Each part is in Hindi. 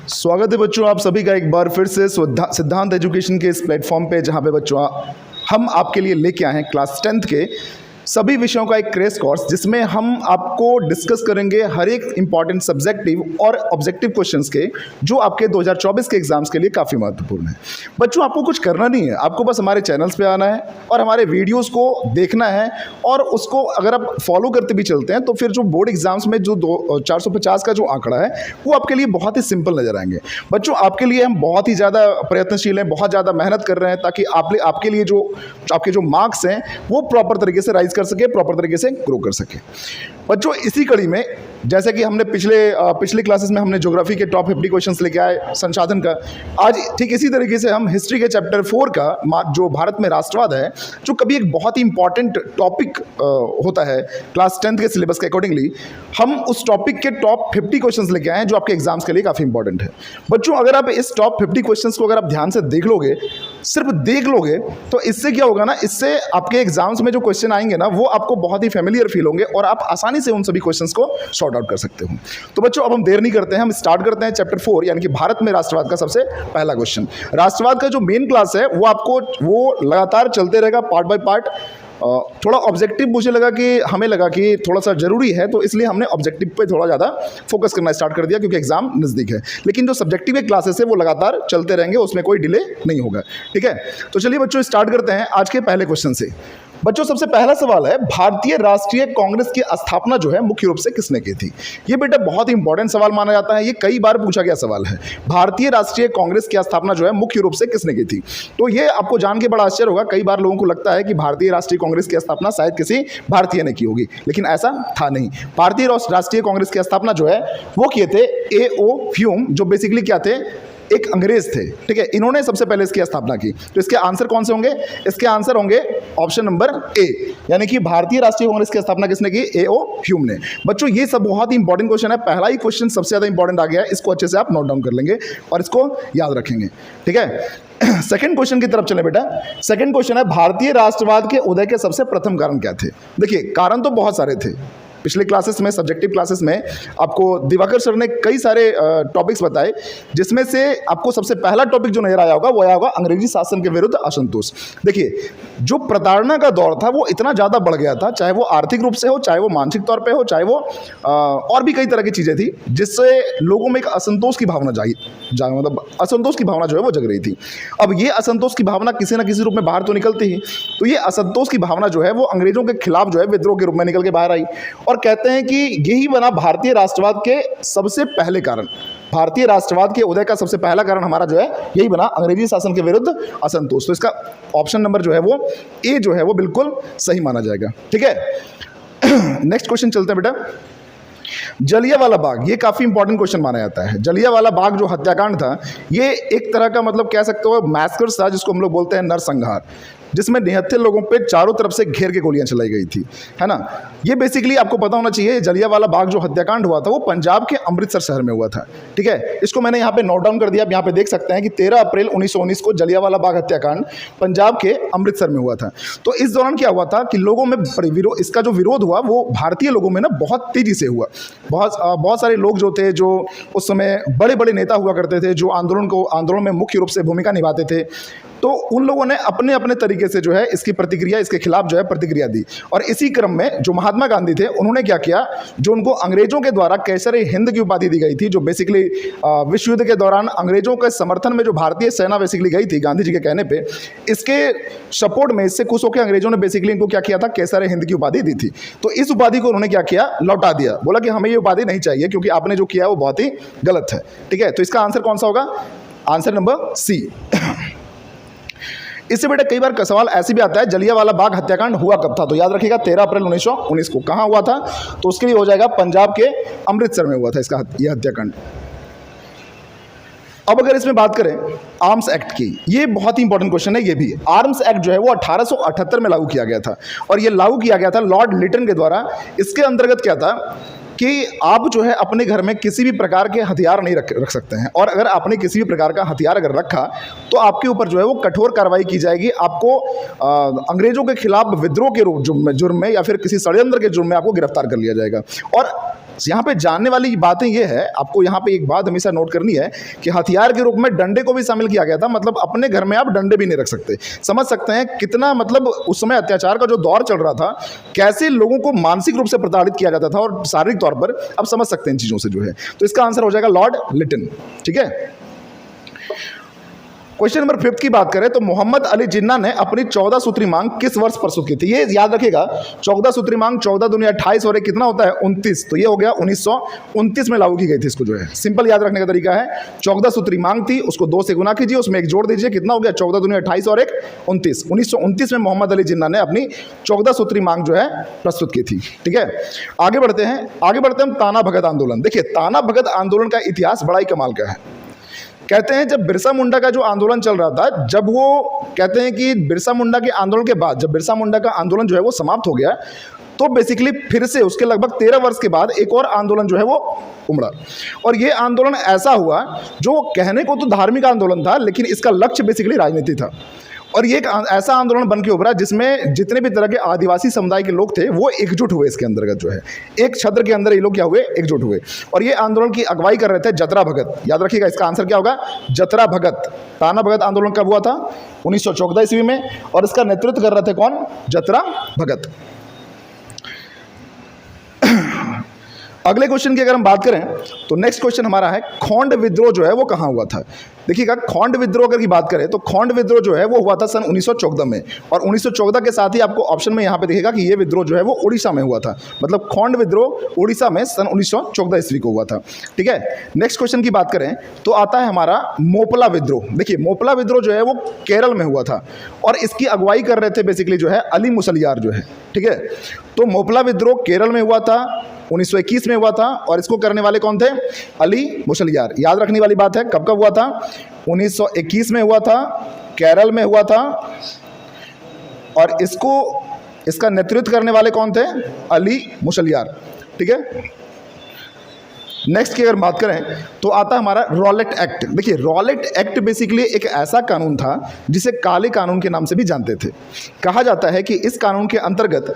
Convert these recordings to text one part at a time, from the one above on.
स्वागत है बच्चों आप सभी का एक बार फिर से सिद्धांत एजुकेशन के इस प्लेटफॉर्म पे, जहाँ पे बच्चों हम आपके लिए लेके आए हैं क्लास 10th के सभी विषयों का एक क्रैश कोर्स, जिसमें हम आपको डिस्कस करेंगे हर एक इंपॉर्टेंट सब्जेक्टिव और ऑब्जेक्टिव क्वेश्चंस के, जो आपके 2024 के एग्जाम्स के लिए काफ़ी महत्वपूर्ण है। बच्चों आपको कुछ करना नहीं है, आपको बस हमारे चैनल्स पे आना है और हमारे वीडियोस को देखना है, और उसको अगर आप फॉलो करते भी चलते हैं तो फिर जो बोर्ड एग्जाम्स में जो 450 का जो आंकड़ा है वो आपके लिए बहुत ही सिंपल नजर आएंगे। बच्चों आपके लिए हम बहुत ही ज़्यादा प्रयत्नशील हैं, बहुत ज़्यादा मेहनत कर रहे हैं, ताकि आपके लिए जो आपके जो मार्क्स हैं वो प्रॉपर तरीके से राइज कर सके, प्रॉपर तरीके से ग्रो कर सके। बच्चों इसी कड़ी में, जैसे कि हमने पिछले क्लासेस में हमने ज्योग्राफी के टॉप 50 क्वेश्चंस लेके आए संसाधन का, आज ठीक इसी तरीके से हम हिस्ट्री के चैप्टर 4 का जो भारत में राष्ट्रवाद है, जो कभी एक बहुत ही इंपॉर्टेंट टॉपिक होता है क्लास 10th के सिलेबस के अकॉर्डिंगली, हम उस टॉपिक के टॉप 50 क्वेश्चंस लेके आए हैं जो आपके एग्जाम्स के लिए काफ़ी इंपॉर्टेंट है। बच्चों अगर आप इस टॉप 50 क्वेश्चंस को अगर आप ध्यान से देख लोगे, सिर्फ देख लोगे, तो इससे क्या होगा ना, इससे आपके एग्जाम्स में जो क्वेश्चन आएंगे ना वो आपको बहुत ही फेमिलियर फील होंगे और आप आसानी से उन सभी क्वेश्चंस को सॉर्ट आउट कर सकते हो। तो बच्चों अब हम देर नहीं करते हैं, हम स्टार्ट करते हैं चैप्टर 4 यानी कि भारत में राष्ट्रवाद का सबसे पहला क्वेश्चन। राष्ट्रवाद का जो मेन क्लास है वो लगातार चलते रहेगा पार्ट बाय पार्ट। थोड़ा ऑब्जेक्टिव मुझे लगा कि हमें लगा कि थोड़ा सा जरूरी है, तो इसलिए हमने ऑब्जेक्टिव पे थोड़ा ज़्यादा फोकस करना स्टार्ट कर दिया, क्योंकि एग्जाम नज़दीक है। लेकिन जो सब्जेक्टिव क्लासेस है वो लगातार चलते रहेंगे, उसमें कोई डिले नहीं होगा। ठीक है, तो चलिए बच्चों स्टार्ट करते हैं आज के पहले क्वेश्चन से। बच्चों सबसे पहला सवाल है, भारतीय राष्ट्रीय कांग्रेस की स्थापना जो है मुख्य रूप से किसने की थी? ये बेटा बहुत ही इंपॉर्टेंट सवाल माना जाता है, ये कई बार पूछा गया सवाल है। भारतीय राष्ट्रीय कांग्रेस की स्थापना जो है मुख्य रूप से किसने की थी? तो ये आपको जान के बड़ा आश्चर्य होगा, कई बार लोगों को लगता है कि भारतीय राष्ट्रीय कांग्रेस की स्थापना शायद किसी भारतीय ने की होगी, लेकिन ऐसा था नहीं। भारतीय राष्ट्रीय कांग्रेस की स्थापना जो है वो किए थे A.O. ह्यूम, जो बेसिकली क्या थे, एक अंग्रेज थे। ठीक है, इन्होंने सबसे पहले इसकी स्थापना की। तो इसके आंसर कौन से होंगे? इसके आंसर होंगे ऑप्शन नंबर ए, यानी कि भारतीय राष्ट्रीय कांग्रेस की स्थापना किसने की? A.O. ह्यूम ने। बच्चों ये सब बहुत ही इंपॉर्टेंट क्वेश्चन है, पहला ही क्वेश्चन सबसे ज्यादा इंपॉर्टेंट आ गया है, इसको अच्छे से आप नोट डाउन कर लेंगे और इसको याद रखेंगे। ठीक है, सेकंड क्वेश्चन की तरफ चले बेटा। सेकंड क्वेश्चन है, भारतीय राष्ट्रवाद के उदय के सबसे प्रथम कारण क्या थे? देखिए कारण तो बहुत सारे थे। पिछले क्लासेस में, सब्जेक्टिव क्लासेस में आपको दिवाकर सर ने कई सारे टॉपिक्स बताए, जिसमें से आपको सबसे पहला टॉपिक जो नजर आया होगा वो आया होगा अंग्रेजी शासन के विरुद्ध असंतोष। देखिए जो प्रताड़ना का दौर था वो इतना ज़्यादा बढ़ गया था, चाहे वो आर्थिक रूप से हो, चाहे वो मानसिक तौर पे हो, चाहे वो और भी कई तरह की चीज़ें थी, जिससे लोगों में एक असंतोष की भावना मतलब असंतोष की भावना जो है वो जग रही थी। अब ये असंतोष की भावना किसी न किसी रूप में बाहर तो निकलती ही, तो ये असंतोष की भावना जो है वो अंग्रेजों के खिलाफ जो है विद्रोह के रूप में निकल के बाहर आई, और कहते हैं कि यही बना भारतीय राष्ट्रवाद के सबसे पहले कारण। भारतीय राष्ट्रवाद के उदय का सबसे पहला कारण हमारा जो है यही बना, अंग्रेजी शासन के विरुद्ध असंतोष। तो इसका ऑप्शन नंबर जो है वो ए जो है वो बिल्कुल सही माना जाएगा। ठीक है, नेक्स्ट क्वेश्चन चलते हैं बेटा। जलियांवाला बाग, ये काफी इंपॉर्टेंट क्वेश्चन माना जाता है। जलियांवाला बाग जो हत्याकांड था, ये एक तरह का मतलब कह सकते हो मैस्कर था, जिसको हम लोग बोलते हैं नरसंहार, जिसमें 73 लोगों पे चारों तरफ से घेर के गोलियां चलाई गई थी, है ना। ये बेसिकली आपको पता होना चाहिए, जलियांवाला बाग जो हत्याकांड हुआ था वो पंजाब के अमृतसर शहर में हुआ था। ठीक है, इसको मैंने यहाँ पे नोट डाउन कर दिया। आप यहाँ पे देख सकते हैं कि 13 अप्रैल 1919 को जलियांवाला बाग हत्याकांड पंजाब के अमृतसर में हुआ था। तो इस दौरान क्या हुआ था कि लोगों में इसका जो विरोध हुआ वो भारतीय लोगों में ना बहुत तेजी से हुआ। बहुत सारे लोग जो थे, जो उस समय बड़े बड़े नेता हुआ करते थे, जो आंदोलन में मुख्य रूप से भूमिका निभाते थे, तो उन लोगों ने अपने अपने तरीके से जो है इसके खिलाफ जो है प्रतिक्रिया दी। और इसी क्रम में जो महात्मा गांधी थे, उन्होंने क्या किया, जो उनको अंग्रेजों के द्वारा कैसर हिंद की उपाधि दी गई थी, जो बेसिकली विश्व युद्ध के दौरान अंग्रेजों के समर्थन में जो भारतीय सेना बेसिकली गई थी गांधी जी के कहने पे, इसके सपोर्ट में, इससे खुश होकर अंग्रेजों ने बेसिकली इनको क्या किया था, कैसर हिंद की उपाधि दी थी। तो इस उपाधि को उन्होंने क्या किया, लौटा दिया, बोला कि हमें ये उपाधि नहीं चाहिए, क्योंकि आपने जो किया वो बहुत ही गलत है। ठीक है, तो इसका आंसर कौन सा होगा? Answer number C. इससे बेटा कई बार सवाल ऐसे भी आता है, जलियांवाला बाग हत्याकांड हुआ कब था? तो याद रखिएगा 13 अप्रैल 1919 को। कहाँ हुआ था? तो उसके लिए हो जाएगा पंजाब के अमृतसर में हुआ था यह हत्याकांड। अब अगर इसमें बात करें आर्म्स एक्ट की, ये बहुत ही इंपॉर्टेंट क्वेश्चन है। ये भी आर्म्स एक्ट जो है वो 1878 में लागू किया गया था, और ये लागू किया गया था लॉर्ड लिटन के द्वारा। इसके अंतर्गत क्या था कि आप जो है अपने घर में किसी भी प्रकार के हथियार नहीं रख सकते हैं, और अगर आपने किसी भी प्रकार का हथियार अगर रखा तो आपके ऊपर जो है वो कठोर कार्रवाई की जाएगी। आपको अंग्रेजों के खिलाफ विद्रोह के जुर्म में या फिर किसी षड्यंत्र के जुर्म में आपको गिरफ्तार कर लिया जाएगा। और यहाँ पे जानने वाली बातें ये है, आपको यहाँ पे एक बात हमेशा नोट करनी है कि हथियार के रूप में डंडे को भी शामिल किया गया था। मतलब अपने घर में आप डंडे भी नहीं रख सकते। समझ सकते हैं कितना मतलब उस समय अत्याचार का जो दौर चल रहा था, कैसे लोगों को मानसिक रूप से प्रताड़ित किया जाता था और शारीरिक तौर पर आप समझ सकते हैं इन चीज़ों से जो है। तो इसका आंसर हो जाएगा लॉर्ड लिटन। ठीक है, क्वेश्चन नंबर 5 की बात करें तो मोहम्मद अली जिन्ना ने अपनी 14 सूत्री मांग किस वर्ष प्रस्तुत की थी? ये याद रखिएगा, 14 सूत्री मांग 14 दूनी 28 और कितना होता है 29, तो ये हो गया 1929 में लागू की गई थी। इसको जो है सिंपल याद रखने का तरीका है, 14 सूत्री मांग थी, उसको 2 से गुना कीजिए, उसमें एक जोड़ दीजिए, कितना हो गया 14 दूनी 28 और 29। 1929 में मोहम्मद अली जिन्ना ने अपनी 14 सूत्री मांग जो है प्रस्तुत की थी। ठीक है, आगे बढ़ते हैं हम ताना भगत आंदोलन। देखिए, ताना भगत आंदोलन का इतिहास बड़ा ही कमाल का है। कहते हैं जब बिरसा मुंडा का जो आंदोलन चल रहा था, जब वो कहते हैं कि बिरसा मुंडा के आंदोलन के बाद जब बिरसा मुंडा का आंदोलन जो है वो समाप्त हो गया, तो बेसिकली फिर से उसके लगभग 13 वर्ष के बाद एक और आंदोलन जो है वो उमड़ा। और ये आंदोलन ऐसा हुआ जो कहने को तो धार्मिक आंदोलन था, लेकिन इसका लक्ष्य बेसिकली राजनीति था। और ये एक ऐसा आंदोलन बन के उभरा जिसमें जितने भी तरह के आदिवासी समुदाय के लोग थे वो एकजुट हुए। इसके अंतर्गत जो है एक छत्र के अंदर ये लोग क्या हुए, एकजुट हुए। और ये आंदोलन की अगुवाई कर रहे थे जतरा भगत। याद रखिएगा, इसका आंसर क्या होगा, जतरा भगत। ताना भगत आंदोलन कब हुआ था? 1914 ईस्वी में। और इसका नेतृत्व कर रहे थे कौन? जतरा भगत। अगले क्वेश्चन की अगर हम बात करें तो नेक्स्ट क्वेश्चन हमारा है खोंड विद्रोह जो है वो कहाँ हुआ था? देखिएगा, खोंड विद्रोह अगर की बात करें तो खोंड विद्रोह जो है वो हुआ था सन 1914 में। और 1914 के साथ ही आपको ऑप्शन में यहाँ पे दिखेगा कि ये विद्रोह जो है वो उड़ीसा में हुआ था। मतलब खोंड विद्रोह उड़ीसा में सन 1914 ईस्वी को हुआ था। ठीक है, नेक्स्ट क्वेश्चन की बात करें तो आता है हमारा मोपला विद्रोह। देखिए, मोपला विद्रोह जो है वो केरल में हुआ था और इसकी अगुवाई कर रहे थे बेसिकली जो है अली मुसलियार जो है। ठीक है, तो मोपला विद्रोह केरल में हुआ था, 1921 में हुआ था और इसको करने वाले कौन थे? अली मुसलियार। याद रखने वाली बात है, कब कब हुआ था? 1921 में हुआ था, केरल में हुआ था और इसका नेतृत्व करने वाले कौन थे? अली मुसलियार। ठीक है, नेक्स्ट की अगर बात करें तो आता है हमारा रॉलेट एक्ट। देखिए, रॉलेट एक्ट बेसिकली एक ऐसा कानून था जिसे काले कानून के नाम से भी जानते थे। कहा जाता है कि इस कानून के अंतर्गत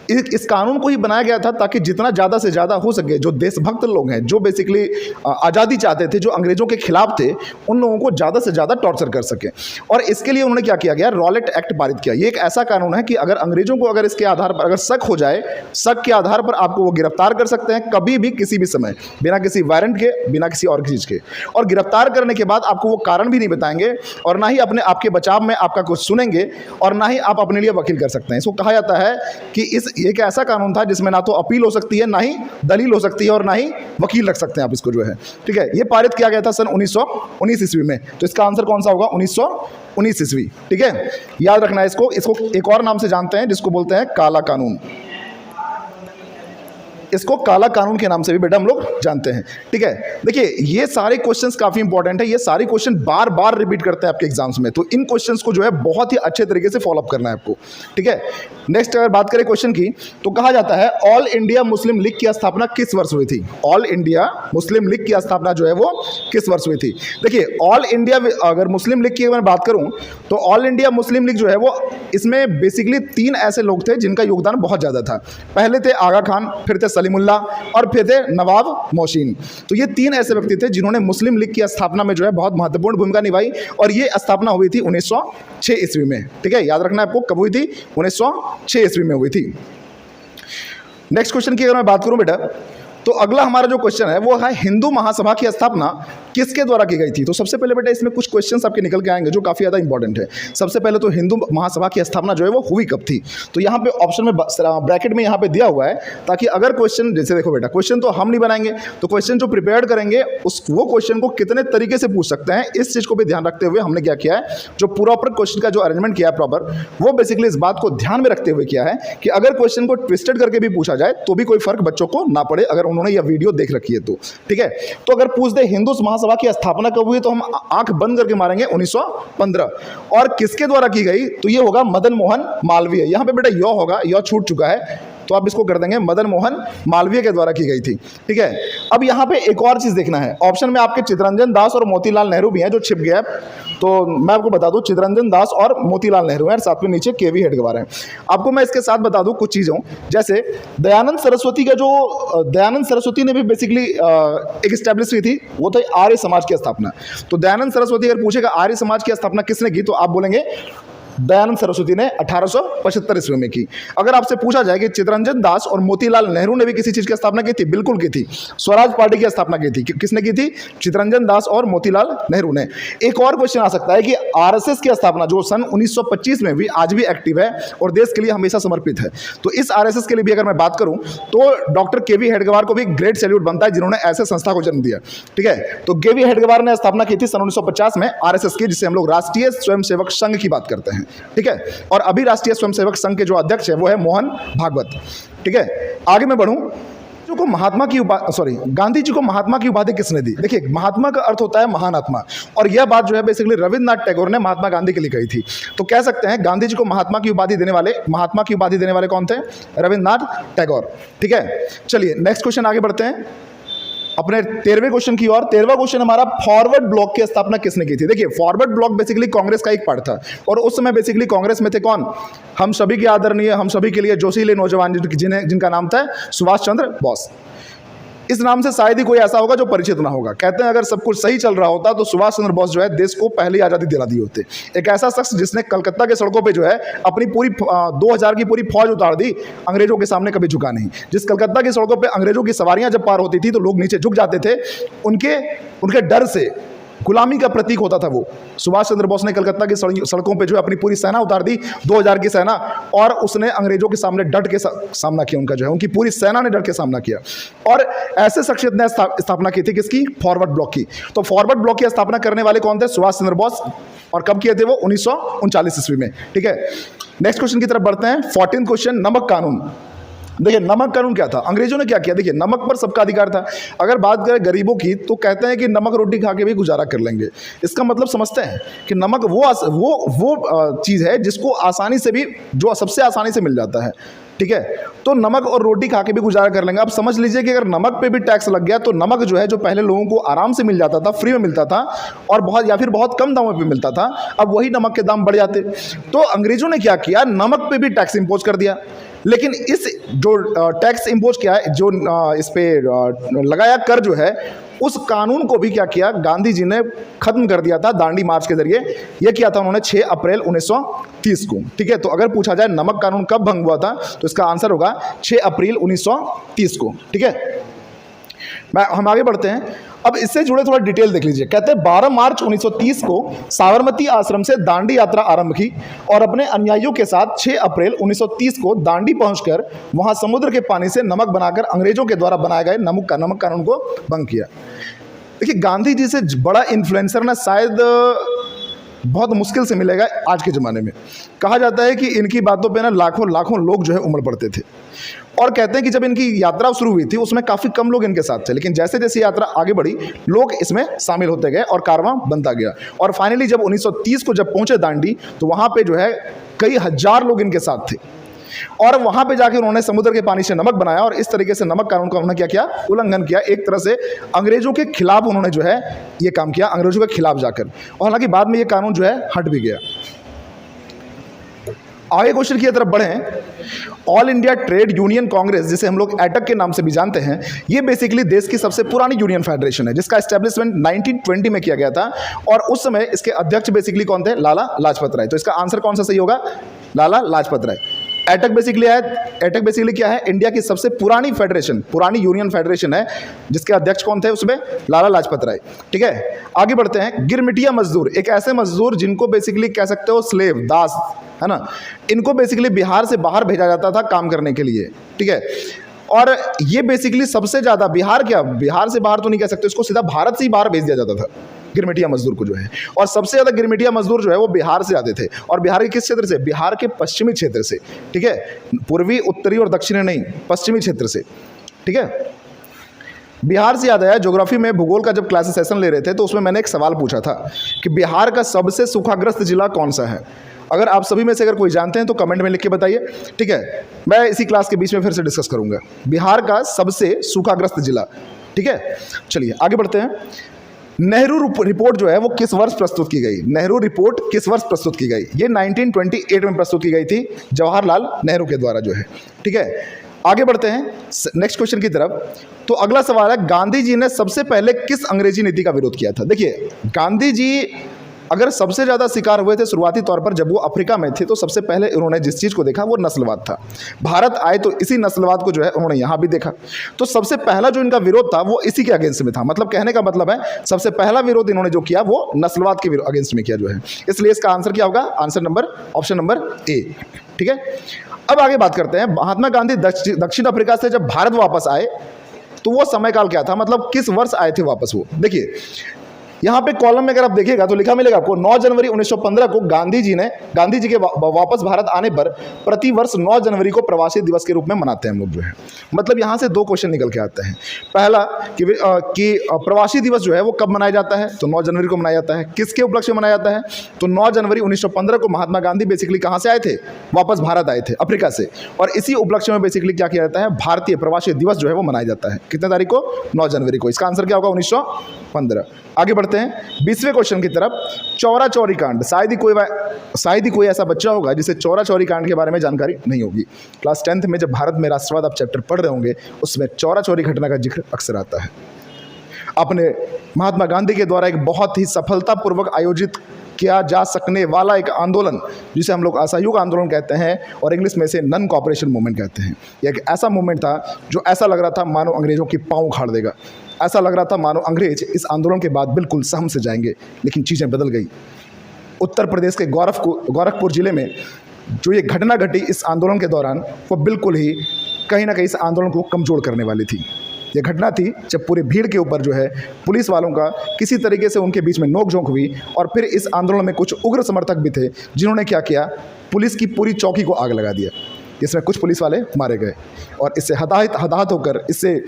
इस कानून को ही बनाया गया था ताकि जितना ज़्यादा से ज़्यादा हो सके जो देशभक्त लोग हैं, जो बेसिकली आज़ादी चाहते थे, जो अंग्रेज़ों के खिलाफ थे, उन लोगों को ज़्यादा से ज़्यादा टॉर्चर कर सके। और इसके लिए उन्होंने क्या किया गया? रॉलेट एक्ट पारित किया। ये एक ऐसा कानून है कि अगर अंग्रेज़ों को अगर इसके आधार पर अगर शक हो जाए, शक के आधार पर आपको वो गिरफ्तार कर सकते हैं कभी भी किसी भी समय, बिना किसी वारंट के, बिना किसी और चीज़ के। और गिरफ्तार करने के बाद आपको वो कारण भी नहीं बताएंगे और ना ही अपने आपके बचाव में आपका कुछ सुनेंगे और ना ही आप अपने लिए वकील कर सकते हैं। इसको कहा जाता है कि एक ऐसा कानून था जिसमें ना तो अपील हो सकती है, ना ही दलील हो सकती है और ना ही वकील रख सकते हैं आप इसको जो है। ठीक है, ये पारित किया गया था सन 1919 ईस्वी में। तो इसका आंसर कौन सा होगा? 1919 ईस्वी। ठीक है, याद रखना है इसको एक और नाम से जानते हैं जिसको बोलते हैं काला कानून। इसको काला कानून के नाम से भी बेटा हम लोग जानते हैं। ठीक है, देखिए ये सारे क्वेश्चंस काफ़ी इंपॉर्टेंट है। ये सारे क्वेश्चन बार बार रिपीट करते हैं आपके एग्जाम्स में, तो इन क्वेश्चंस को जो है बहुत ही अच्छे तरीके से फॉलोअप करना है आपको। ठीक है, नेक्स्ट अगर बात करें क्वेश्चन की तो कहा जाता है ऑल इंडिया मुस्लिम लीग की स्थापना किस वर्ष हुई थी? ऑल इंडिया मुस्लिम लीग की स्थापना जो है वो किस वर्ष हुई थी? देखिए, ऑल इंडिया अगर मुस्लिम लीग की मैं बात करूं तो ऑल इंडिया मुस्लिम लीग जो है वो इसमें बेसिकली 3 ऐसे लोग थे जिनका योगदान बहुत ज़्यादा था। पहले थे आगा खान, फिर थे सलीमुल्लाह और फिर थे नवाब मोहसिन। तो ये 3 ऐसे व्यक्ति थे जिन्होंने मुस्लिम लीग की स्थापना में जो है बहुत महत्वपूर्ण भूमिका निभाई और ये स्थापना हुई थी 1906 ईस्वी में। ठीक है, याद रखना है आपको कब हुई थी? 1906 ईस्वी में हुई थी। नेक्स्ट क्वेश्चन की अगर मैं बात करूं बेटा तो अगला हमारा जो क्वेश्चन है वो है हिंदू महासभा की स्थापना किसके द्वारा की गई थी? तो सबसे पहले बेटा इसमें कुछ क्वेश्चंस आपके निकल के आएंगे जो काफ़ी ज़्यादा इंपॉर्टेंट है। सबसे पहले तो हिंदू महासभा की स्थापना जो है वो हुई कब थी? तो यहाँ पे ऑप्शन में ब्रैकेट में यहाँ पे दिया हुआ है ताकि अगर क्वेश्चन, जैसे देखो बेटा क्वेश्चन तो हम नहीं बनाएंगे, तो क्वेश्चन जो प्रिपेयर करेंगे वो क्वेश्चन को कितने तरीके से पूछ सकते हैं, इस चीज़ को भी ध्यान रखते हुए हमने क्या किया है, जो प्रॉपर क्वेश्चन का जो अरेंजमेंट किया है प्रॉपर, वो बेसिकली इस बात को ध्यान में रखते हुए किया है कि अगर क्वेश्चन को ट्विस्टेड करके भी पूछा जाए तो भी कोई फर्क बच्चों को ना पड़े अगर उन्होंने यह वीडियो देख रखी है तो। ठीक है, तो अगर पूछ दे हिंदू महासभा की स्थापना कब हुई तो हम आंख बंद करके मारेंगे 1915। और किसके द्वारा की गई? तो ये होगा मदन मोहन मालवीय। यहां पे बेटा यो होगा, यो छूट चुका है, तो आप इसको कर देंगे मदन मोहन मालवीय के द्वारा की गई थी। ठीक है, अब यहाँ पे एक और चीज़ देखना है, ऑप्शन में आपके चित्तरंजन दास और मोतीलाल नेहरू भी हैं जो छिप गया है, तो मैं आपको बता दूं चित्तरंजन दास और मोतीलाल नेहरू हैं, साथ में नीचे केवी हेडगेवार हैं। आपको मैं इसके साथ बता दूं कुछ चीज़ों, जैसे दयानंद सरस्वती का जो दयानंद सरस्वती ने भी बेसिकली एक स्टैब्लिश की थी, वो था आर्य समाज की स्थापना। तो दयानंद सरस्वती अगर पूछेगा आर्य समाज की स्थापना किसने की, तो आप बोलेंगे दयानंद सरस्वती ने 1875 ईस्वी में की। अगर आपसे पूछा जाए कि चित्तरंजन दास और मोतीलाल नेहरू ने भी किसी चीज़ की स्थापना की थी, बिल्कुल की थी, स्वराज पार्टी की स्थापना की थी। किसने की थी? चित्तरंजन दास और मोतीलाल नेहरू ने। एक और क्वेश्चन आ सकता है कि आरएसएस की स्थापना जो सन 1925 में भी आज भी एक्टिव है और देश के लिए हमेशा समर्पित है, तो इस आरएसएस के लिए भी अगर मैं बात करूं तो डॉक्टर केवी हेडगेवार को भी ग्रेट सैल्यूट बनता है जिन्होंने ऐसे संस्था को जन्म दिया। ठीक है, तो केवी हेडगेवार ने स्थापना की थी सन 1950 में आरएसएस की, जिसे हम लोग राष्ट्रीय स्वयंसेवक संघ की बात करते हैं। ठीक है, और अभी राष्ट्रीय स्वयंसेवक संघ के जो अध्यक्ष है वो है मोहन भागवत। ठीक है, आगे मैं बढ़ूं, जो को महात्मा की गांधी जी को महात्मा की उपाधि किसने दी? देखिए, महात्मा का अर्थ होता है महान आत्मा, और यह बात जो है बेसिकली रविन्द्रनाथ टैगोर ने महात्मा गांधी के लिए कही थी। तो कह सकते हैं गांधी जी को महात्मा की उपाधि देने वाले कौन थे? रविन्द्रनाथ टैगोर। ठीक है, चलिए नेक्स्ट क्वेश्चन आगे बढ़ते हैं अपने 13वें क्वेश्चन की ओर। 13वां क्वेश्चन हमारा, फॉरवर्ड ब्लॉक की स्थापना किसने की थी? देखिए, फॉरवर्ड ब्लॉक बेसिकली कांग्रेस का एक पार्ट था, और उस समय बेसिकली कांग्रेस में थे कौन? हम सभी के आदरणीय, हम सभी के लिए जोशीले नौजवान जिनका नाम था सुभाष चंद्र बोस। इस नाम से शायद ही कोई ऐसा होगा जो परिचित ना होगा। कहते हैं अगर सब कुछ सही चल रहा होता तो सुभाष चंद्र बोस जो है देश को पहले आज़ादी दिला दी होते। एक ऐसा शख्स जिसने कलकत्ता के सड़कों पे जो है अपनी पूरी 2000 की पूरी फौज उतार दी, अंग्रेजों के सामने कभी झुका नहीं। जिस कलकत्ता की सड़कों पे अंग्रेजों की सवारियां जब पार होती थी तो लोग नीचे झुक जाते थे, उनके डर से। गुलामी का प्रतीक होता था वो। सुभाष चंद्र बोस ने कलकत्ता की सड़कों पे जो अपनी पूरी सेना उतार दी, 2000 की सेना, और उसने अंग्रेजों के सामने डट के सामना किया। उनका जो है उनकी पूरी सेना ने डट के सामना किया, और ऐसे शख्सियत ने स्थापना की थी किसकी? फॉरवर्ड ब्लॉक की। तो फॉरवर्ड ब्लॉक की स्थापना करने वाले कौन थे? सुभाष चंद्र बोस। और कब किए थे वो? 1939 ईस्वी में। ठीक है, नेक्स्ट क्वेश्चन की तरफ बढ़ते हैं। 14 क्वेश्चन, नमक कानून। देखिए, नमक कानून क्या था? अंग्रेजों ने क्या किया? देखिए, नमक पर सबका अधिकार था। अगर बात करें गरीबों की तो कहते हैं कि नमक रोटी खा के भी गुजारा कर लेंगे। इसका मतलब समझते हैं कि नमक वो चीज़ है जिसको आसानी से भी, जो सबसे आसानी से मिल जाता है। ठीक है, तो नमक और रोटी खा के भी गुजारा कर लेंगे। आप समझ लीजिए कि अगर नमक पे भी टैक्स लग गया तो नमक जो है, जो पहले लोगों को आराम से मिल जाता था, फ्री में मिलता था, और बहुत कम दामों पे मिलता था, अब वही नमक के दाम बढ़ जाते। तो अंग्रेजों ने क्या किया? नमक पे भी टैक्स इम्पोज कर दिया। लेकिन इस जो टैक्स इम्पोज किया है, जो इस पे लगाया कर जो है, उस कानून को भी क्या किया? गांधी जी ने खत्म कर दिया था दांडी मार्च के जरिए। यह किया था उन्होंने 6 अप्रैल 1930 को। ठीक है, तो अगर पूछा जाए नमक कानून कब भंग हुआ था तो इसका आंसर होगा 6 अप्रैल 1930 को। ठीक है, हम आगे बढ़ते हैं। अब इससे जुड़े थोड़ा डिटेल देख लीजिए। कहते हैं 12 मार्च 1930 को साबरमती आश्रम से दांडी यात्रा आरंभ की, और अपने अनुयायियों के साथ 6 अप्रैल 1930 को दांडी पहुंचकर वहां समुद्र के पानी से नमक बनाकर अंग्रेजों के द्वारा बनाए गए नमक कानून को भंग किया। देखिए, गांधी जी से बड़ा इन्फ्लुएंसर ना शायद बहुत मुश्किल से मिलेगा आज के ज़माने में। कहा जाता है कि इनकी बातों पे ना लाखों लोग जो है उमड़ पड़ते थे, और कहते हैं कि जब इनकी यात्रा शुरू हुई थी उसमें काफ़ी कम लोग इनके साथ थे, लेकिन जैसे जैसे यात्रा आगे बढ़ी लोग इसमें शामिल होते गए और कारवां बनता गया। और फाइनली जब 1930 को जब पहुंचे दांडी, तो वहाँ पे जो है कई हजार लोग इनके साथ थे, और वहां पे जाके उन्होंने समुद्र के पानी से नमक बनाया, और इस तरीके से नमक कानून का उन्होंने क्या किया? उल्लंघन किया। एक तरह से अंग्रेजों के खिलाफ उन्होंने जो है ये काम किया, अंग्रेजों के खिलाफ जाकर, और हालांकि बाद में ये कानून जो है हट भी गया। आगे क्वेश्चन की तरफ बढ़े। All India trade union Congress, जिसे हम लोग एटक के नाम से भी जानते हैं, ये बेसिकली देश की सबसे पुरानी यूनियन फेडरेशन है, जिसका एस्टेब्लिशमेंट 1920 में किया गया था, और उस समय इसके अध्यक्ष बेसिकली कौन थे? लाला लाजपत राय। तो इसका आंसर कौन सा सही होगा? लाला लाजपत राय। एटक बेसिकली क्या है? इंडिया की सबसे पुरानी फेडरेशन, पुरानी यूनियन फेडरेशन है, जिसके अध्यक्ष कौन थे उसमें? लाला लाजपत राय। ठीक है, आगे बढ़ते हैं। गिरमिटिया मजदूर, एक ऐसे मजदूर जिनको बेसिकली कह सकते हो स्लेव, दास, है ना, इनको बेसिकली बिहार से बाहर भेजा जाता था काम करने के लिए। ठीक है, और ये बेसिकली सबसे ज़्यादा बिहार से बाहर तो नहीं कह सकते, इसको सीधा भारत से ही बाहर भेज दिया जाता था गिरमिटिया मजदूर को जो है, और सबसे ज़्यादा गिरमिटिया मजदूर जो है वो बिहार से आते थे। और बिहार के किस क्षेत्र से? बिहार के पश्चिमी क्षेत्र से। ठीक है, पूर्वी, उत्तरी और दक्षिणी नहीं, पश्चिमी क्षेत्र से। ठीक है, बिहार से याद आया, ज्योग्राफी में भूगोल का जब क्लासेस सेशन ले रहे थे तो उसमें मैंने एक सवाल पूछा था कि बिहार का सबसे सूखाग्रस्त जिला कौन सा है। अगर आप सभी में से अगर कोई जानते हैं तो कमेंट में लिख के बताइए, ठीक है। मैं इसी क्लास के बीच में फिर से डिस्कस करूंगा बिहार का सबसे सूखाग्रस्त जिला, ठीक है। चलिए आगे बढ़ते हैं। नेहरू रिपोर्ट जो है वो किस वर्ष प्रस्तुत की गई? नेहरू रिपोर्ट किस वर्ष प्रस्तुत की गई? ये 1928 में प्रस्तुत की गई थी जवाहरलाल नेहरू के द्वारा जो है, ठीक है। आगे बढ़ते हैं नेक्स्ट क्वेश्चन की तरफ। तो अगला सवाल है, गांधी जी ने सबसे पहले किस अंग्रेजी नीति का विरोध किया था? देखिए, गांधी जी अगर सबसे ज़्यादा शिकार हुए थे शुरुआती तौर पर जब वो अफ्रीका में थे, तो सबसे पहले उन्होंने जिस चीज़ को देखा वो नस्लवाद था। भारत आए तो इसी नस्लवाद को जो है उन्होंने यहाँ भी देखा। तो सबसे पहला जो इनका विरोध था वो इसी के अगेंस्ट में था। मतलब कहने का मतलब है सबसे पहला विरोध इन्होंने जो किया वो नस्लवाद के अगेंस्ट में किया जो है। इसलिए इसका आंसर क्या होगा? ऑप्शन नंबर ए, ठीक है। अब आगे बात करते हैं, महात्मा गांधी दक्षिण अफ्रीका से जब भारत वापस आए तो वो समय काल क्या था, मतलब किस वर्ष आए थे वापस वो? देखिए यहाँ पे कॉलम में अगर आप देखिएगा तो लिखा मिलेगा आपको 9 जनवरी 1915 को गांधी जी के वापस भारत आने पर प्रति वर्ष 9 जनवरी को प्रवासी दिवस के रूप में मनाते हैं हम लोग जो है। मतलब यहाँ से दो क्वेश्चन निकल के आते हैं। पहला कि प्रवासी दिवस जो है वो कब मनाया जाता है? तो 9 जनवरी को मनाया जाता है। किसके उपलक्ष्य में मनाया जाता है? तो 9 जनवरी 1915 को महात्मा गांधी बेसिकली कहाँ से आए थे? वापस भारत आए थे अफ्रीका से, और इसी उपलक्ष्य में बेसिकली क्या किया जाता है? भारतीय प्रवासी दिवस जो है वो मनाया जाता है। कितने तारीख को? 9 जनवरी को। इसका आंसर क्या होगा? 1915। आगे बढ़ते हैं 20वें क्वेश्चन की तरफ। चौरा चौरी कांड, शायद ही कोई ऐसा बच्चा होगा जिसे चौरा चौरी कांड के बारे में जानकारी नहीं होगी। क्लास 10th में जब भारत में राष्ट्रवाद आप चैप्टर पढ़ रहे होंगे उसमें चौरा चौरी घटना का जिक्र अक्सर आता है। अपने महात्मा गांधी के द्वारा एक बहुत ही सफलतापूर्वक आयोजित किया जा सकने वाला एक आंदोलन जिसे हम लोग असहयोग आंदोलन कहते हैं और इंग्लिश में से नॉन कोऑपरेशन मूवमेंट कहते हैं। यह एक ऐसा मूवमेंट था जो ऐसा लग रहा था मानो अंग्रेजों की पाँव उखाड़ देगा। ऐसा लग रहा था मानो अंग्रेज इस आंदोलन के बाद बिल्कुल सहम से जाएंगे, लेकिन चीज़ें बदल गई। उत्तर प्रदेश के गोरखपुर जिले में जो ये घटना घटी इस आंदोलन के दौरान, वो बिल्कुल ही कहीं ना कहीं इस आंदोलन को कमज़ोर करने वाली थी। ये घटना थी जब पूरे भीड़ के ऊपर जो है पुलिस वालों का किसी तरीके से उनके बीच में नोकझोंक हुई, और फिर इस आंदोलन में कुछ उग्र समर्थक भी थे जिन्होंने क्या किया? पुलिस की पूरी चौकी को आग लगा दिया। इसमें कुछ पुलिस वाले मारे गए, और इससे हताहत होकर इससे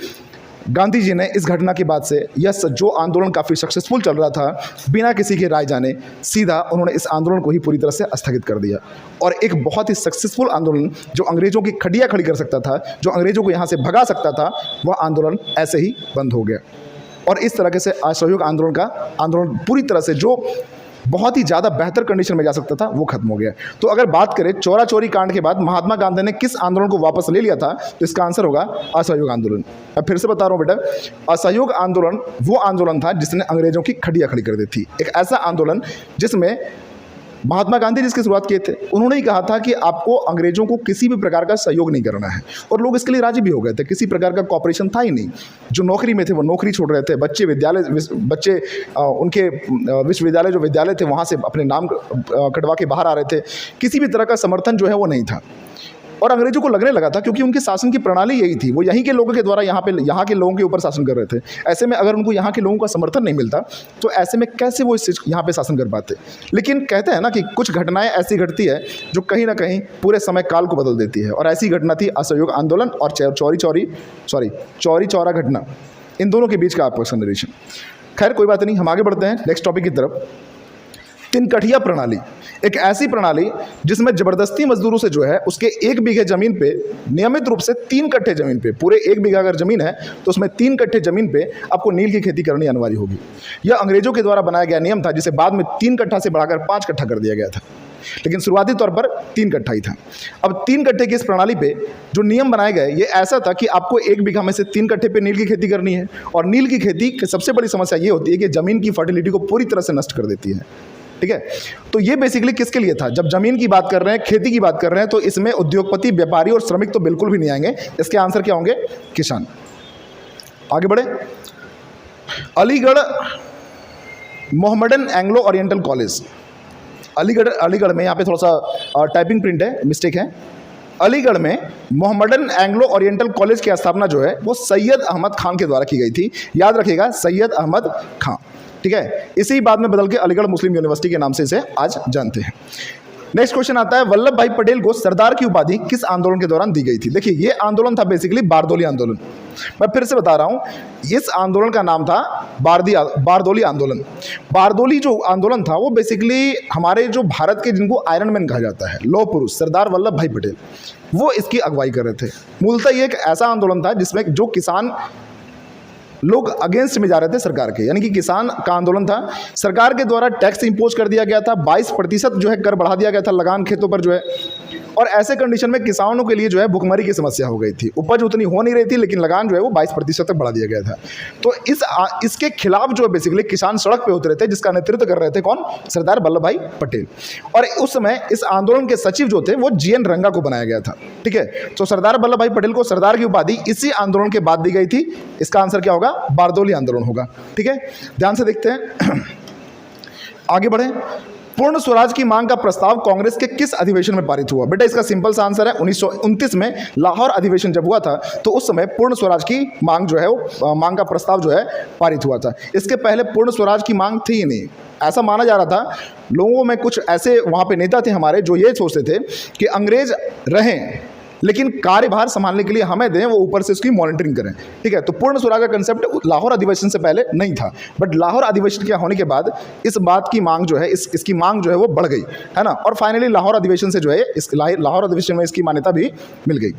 गांधी जी ने इस घटना के बाद से यह जो आंदोलन काफ़ी सक्सेसफुल चल रहा था, बिना किसी के राय जाने सीधा उन्होंने इस आंदोलन को ही पूरी तरह से स्थगित कर दिया। और एक बहुत ही सक्सेसफुल आंदोलन जो अंग्रेज़ों की खड़िया खड़ी कर सकता था, जो अंग्रेज़ों को यहाँ से भगा सकता था, वह आंदोलन ऐसे ही बंद हो गया। और इस तरह से असहयोग आंदोलन पूरी तरह से जो बहुत ही ज़्यादा बेहतर कंडीशन में जा सकता था वो खत्म हो गया। तो अगर बात करें चौरा चौरी कांड के बाद महात्मा गांधी ने किस आंदोलन को वापस ले लिया था, तो इसका आंसर होगा असहयोग आंदोलन। मैं फिर से बता रहा हूँ बेटा, असहयोग आंदोलन वो आंदोलन था जिसने अंग्रेजों की खड़िया खड़ी कर दी थी। एक ऐसा आंदोलन जिसमें महात्मा गांधी जिसकी शुरुआत किए थे, उन्होंने ही कहा था कि आपको अंग्रेजों को किसी भी प्रकार का सहयोग नहीं करना है, और लोग इसके लिए राजी भी हो गए थे। किसी प्रकार का कॉपरेशन था ही नहीं। जो नौकरी में थे वो नौकरी छोड़ रहे थे, बच्चे उनके विश्वविद्यालय जो विद्यालय थे वहाँ से अपने नाम कटवा के बाहर आ रहे थे। किसी भी तरह का समर्थन जो है वो नहीं था, और अंग्रेजों को लगने लगा था क्योंकि उनकी शासन की प्रणाली यही थी, वो यहीं के लोगों के द्वारा यहाँ के लोगों के ऊपर शासन कर रहे थे। ऐसे में अगर उनको यहाँ के लोगों का समर्थन नहीं मिलता तो ऐसे में कैसे वो यहाँ पे शासन कर पाते। लेकिन कहते हैं ना कि कुछ घटनाएं ऐसी घटती है जो कहीं ना कहीं पूरे समय काल को बदल देती है, और ऐसी घटना थी असहयोग आंदोलन और चौरी चौरा घटना, इन दोनों के बीच का आपका निरीक्षण। खैर कोई बात नहीं, हम आगे बढ़ते हैं नेक्स्ट टॉपिक की तरफ। तिनकठिया प्रणाली, एक ऐसी प्रणाली जिसमें जबरदस्ती मजदूरों से जो है उसके 1 बीघे जमीन पे नियमित रूप से 3 कट्ठे जमीन पे, पूरे 1 बीघा अगर जमीन है तो उसमें 3 कट्ठे जमीन पे आपको नील की खेती करनी अनिवार्य होगी। यह अंग्रेजों के द्वारा बनाया गया नियम था, जिसे बाद में 3 कट्ठा से बढ़ाकर 5 कट्ठा कर दिया गया था, लेकिन शुरुआती तौर पर 3 कट्ठा ही था। अब 3 कट्ठे की इस प्रणाली पे जो नियम बनाए गए ये ऐसा था कि आपको 1 बीघा में से 3 कट्ठे पे नील की खेती करनी है, और नील की खेती की सबसे बड़ी समस्या ये होती है कि जमीन की फर्टिलिटी को पूरी तरह से नष्ट कर देती है। ठीक है, तो ये बेसिकली किसके लिए था? जब जमीन की बात कर रहे हैं, खेती की बात कर रहे हैं, तो इसमें उद्योगपति, व्यापारी और श्रमिक तो बिल्कुल भी नहीं आएंगे। इसके आंसर क्या होंगे? किसान। आगे बढ़े, Aligarh Mohammedan Anglo oriental college, Aligarh में, यहाँ पे थोड़ा सा टाइपिंग प्रिंट है, मिस्टेक है। अलीगढ़ में मोहम्मडन एंग्लो ओरिएंटल कॉलेज की स्थापना जो है वो सैयद अहमद खान के द्वारा की गई थी। याद रखिएगा, सैयद अहमद खान। ठीक है, इसी बाद में बदल के अलीगढ़ मुस्लिम यूनिवर्सिटी के नाम से इसे आज जानते हैं। नेक्स्ट क्वेश्चन आता है, वल्लभ भाई पटेल को सरदार की उपाधि किस आंदोलन के दौरान दी गई थी? देखिए, ये आंदोलन था बेसिकली बारदोली आंदोलन। मैं फिर से बता रहा हूँ, इस आंदोलन का नाम था बारदोली आंदोलन। बारदोली जो आंदोलन था वो बेसिकली हमारे जो भारत के, जिनको आयरन मैन कहा जाता है, लौह पुरुष सरदार वल्लभ भाई पटेल, वो इसकी अगुवाई कर रहे थे। मूलतः ये एक ऐसा आंदोलन था जिसमें जो किसान लोग अगेंस्ट में जा रहे थे सरकार के, यानी कि किसान का आंदोलन था। सरकार के द्वारा टैक्स इंपोज कर दिया गया था, 22% जो है कर बढ़ा दिया गया था लगान खेतों पर जो है, और ऐसे कंडीशन में किसानों के लिए जो है भुखमरी की समस्या हो गई थी। उपज उतनी हो नहीं रही थी, लेकिन लगान जो है वो 22% तक बढ़ा दिया गया था। तो इसके खिलाफ जो है बेसिकली किसान सड़क पे उतरे थे, जिसका नेतृत्व कर रहे थे कौन? सरदार वल्लभ भाई पटेल। और उस समय इस आंदोलन के सचिव जो थे वो GN रंगा को बनाया गया था। ठीक है, तो सरदार वल्लभ भाई पटेल को सरदार की उपाधि इसी आंदोलन के बाद दी गई थी। इसका आंसर क्या होगा? बारदोली आंदोलन होगा। ठीक है, ध्यान से देखते हैं, आगे बढ़े। पूर्ण स्वराज की मांग का प्रस्ताव कांग्रेस के किस अधिवेशन में पारित हुआ? बेटा इसका सिंपल सा आंसर है 1929 में लाहौर अधिवेशन जब हुआ था तो उस समय पूर्ण स्वराज की मांग जो है वो मांग का प्रस्ताव जो है पारित हुआ था। इसके पहले पूर्ण स्वराज की मांग थी ही नहीं। ऐसा माना जा रहा था, लोगों में कुछ ऐसे वहाँ पे नेता थे हमारे जो ये सोचते थे कि अंग्रेज रहें लेकिन कार्यभार संभालने के लिए हमें दें, वो ऊपर से उसकी मॉनिटरिंग करें। ठीक है, तो पूर्ण स्वराज का कंसेप्ट लाहौर अधिवेशन से पहले नहीं था, बट लाहौर अधिवेशन के होने के बाद इस बात की मांग जो है, इसकी मांग जो है वो बढ़ गई, है ना। और फाइनली लाहौर अधिवेशन से जो है इस लाहौर अधिवेशन में इसकी मान्यता भी मिल गई।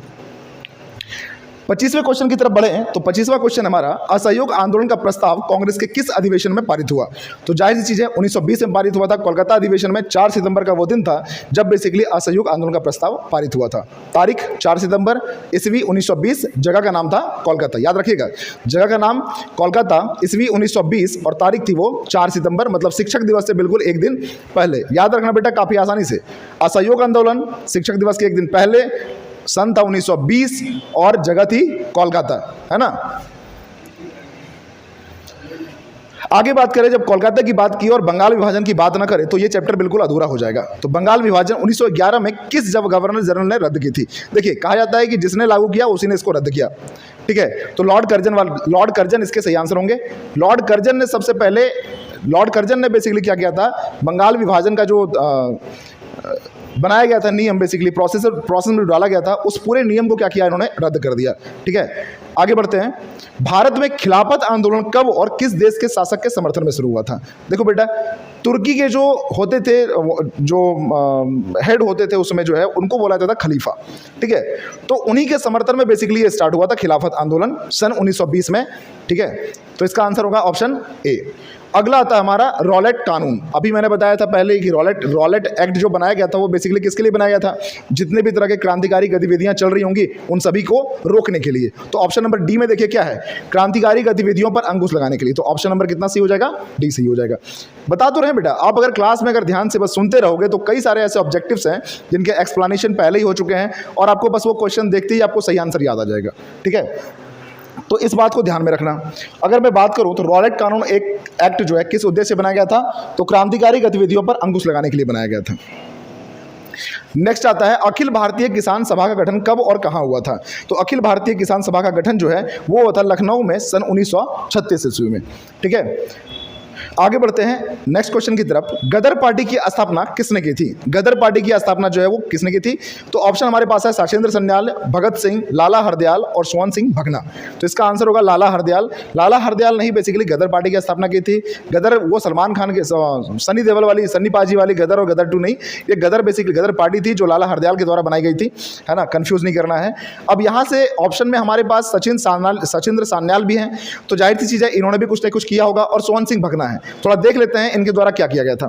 25वें क्वेश्चन की तरफ बढ़े तो 25वां क्वेश्चन हमारा, असहयोग आंदोलन का प्रस्ताव कांग्रेस के किस अधिवेशन में पारित हुआ? तो जाहिर सी चीज है 1920 में पारित हुआ था। कोलकाता अधिवेशन में 4 सितंबर का वो दिन था जब बेसिकली असहयोग आंदोलन का प्रस्ताव पारित हुआ था। तारीख 4 सितंबर ईस्वी 1920, जगह का नाम था कोलकाता। याद रखिएगा, जगह का नाम कोलकाता, ईस्वी 1920 और तारीख थी वो 4 सितंबर, मतलब शिक्षक दिवस से बिल्कुल एक दिन पहले। याद रखना बेटा काफी आसानी से, असहयोग आंदोलन शिक्षक दिवस के एक दिन पहले, सन था 1920 और जगह थी कोलकाता, है ना। आगे बात करें, जब कोलकाता की बात की और बंगाल विभाजन की बात ना करें तो ये चैप्टर बिल्कुल अधूरा हो जाएगा। तो बंगाल विभाजन 1911 में किस जब गवर्नर जनरल ने रद्द की थी? देखिए, कहा जाता है कि जिसने लागू किया उसी ने इसको रद्द किया। ठीक है, तो लॉर्ड कर्जन इसके सही आंसर होंगे। लॉर्ड कर्जन ने बेसिकली क्या किया था, बंगाल विभाजन का जो बनाया गया था नियम, बेसिकली प्रोसेस में डाला गया था, उस पूरे नियम को क्या किया इन्होंने? रद्द कर दिया। ठीक है, आगे बढ़ते हैं। भारत में खिलाफत आंदोलन कब और किस देश के शासक के समर्थन में शुरू हुआ था? देखो बेटा, तुर्की के जो होते थे, जो हेड होते थे उसमें जो है, उनको बोला जाता था खलीफा। ठीक है, तो उन्हीं के समर्थन में बेसिकली ये स्टार्ट हुआ था खिलाफत आंदोलन सन 1920 में। ठीक है, तो इसका आंसर होगा ऑप्शन ए। अगला आता है हमारा रॉलेट कानून। अभी मैंने बताया था पहले कि रॉलेट एक्ट जो बनाया गया था वो बेसिकली किसके लिए बनाया गया था? जितने भी तरह के क्रांतिकारी गतिविधियां चल रही होंगी उन सभी को रोकने के लिए। तो ऑप्शन नंबर डी में देखिए क्या है, क्रांतिकारी गतिविधियों पर अंकुश लगाने के लिए। तो ऑप्शन नंबर कितना सही हो जाएगा? डी सही हो जाएगा। बता तो रहे बेटा, आप अगर क्लास में अगर ध्यान से बस सुनते रहोगे तो कई सारे ऐसे ऑब्जेक्टिव्स हैं जिनके एक्सप्लेनेशन पहले ही हो चुके हैं और आपको बस वो क्वेश्चन देखते ही आपको सही आंसर याद आ जाएगा। ठीक है, तो इस बात को ध्यान में रखना। अगर मैं बात करूं तो रॉलेट कानून एक एक्ट जो है किस उद्देश्य से बनाया गया था? तो क्रांतिकारी गतिविधियों पर अंकुश लगाने के लिए बनाया गया था। नेक्स्ट आता है, अखिल भारतीय किसान सभा का गठन कब और कहां हुआ था? तो अखिल भारतीय किसान सभा का गठन जो है वो हुआ था लखनऊ में सन 1936 ईस्वी में। ठीक है, आगे बढ़ते हैं नेक्स्ट क्वेश्चन की तरफ। गदर पार्टी की स्थापना किसने की थी? गदर पार्टी की स्थापना जो है वो किसने की थी? तो ऑप्शन हमारे पास है सशेंद्र सन्याल, भगत सिंह, लाला हरदयाल और स्वर्ण सिंह भगना। तो इसका आंसर होगा लाला हरदयाल। लाला हरदयाल ने ही बेसिकली गदर पार्टी की स्थापना की थी। गदर वो सलमान खान के, सनी देओल वाली, सन्नी पाजी वाली गदर और गदर 2 नहीं, ये गदर बेसिकली गदर पार्टी थी जो लाला हरदयाल के द्वारा बनाई गई थी, है ना। कंफ्यूज नहीं करना है। अब यहाँ से ऑप्शन में हमारे पास सचिंद्र सान्याल भी हैं, तो जाहिर सी चीज़ है इन्होंने भी कुछ न कुछ किया होगा, और स्वर्ण सिंह भगना है। थोड़ा देख लेते हैं इनके द्वारा क्या किया गया था।